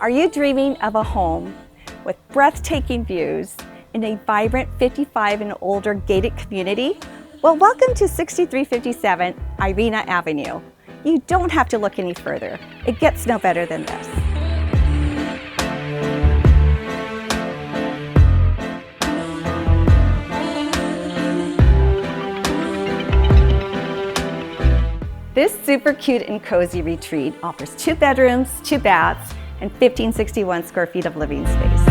Are you dreaming of a home with breathtaking views in a vibrant 55 and older gated community? Well, welcome to 6357 Irena Avenue. You don't have to look any further. It gets no better than this. This super cute and cozy retreat offers 2 bedrooms, 2 baths, and 1,561 square feet of living space.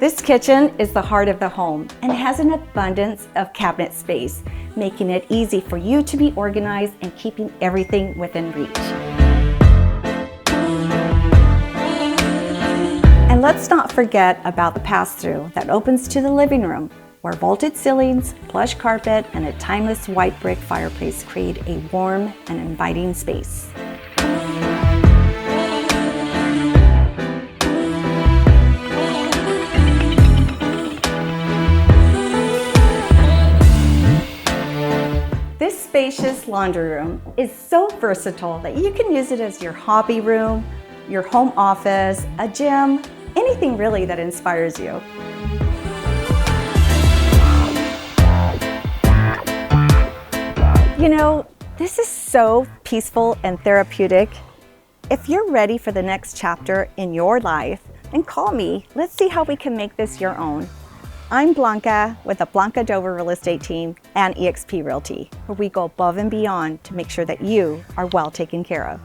This kitchen is the heart of the home and has an abundance of cabinet space, making it easy for you to be organized and keeping everything within reach. And let's not forget about the pass-through that opens to the living room, where vaulted ceilings, plush carpet, and a timeless white brick fireplace create a warm and inviting space. This spacious laundry room is so versatile that you can use it as your hobby room, your home office, a gym, anything really that inspires you. You know, this is so peaceful and therapeutic. If you're ready for the next chapter in your life, then call me. Let's see how we can make this your own. I'm Blanca with the Blanca Dover Real Estate Team and eXp Realty, where we go above and beyond to make sure that you are well taken care of.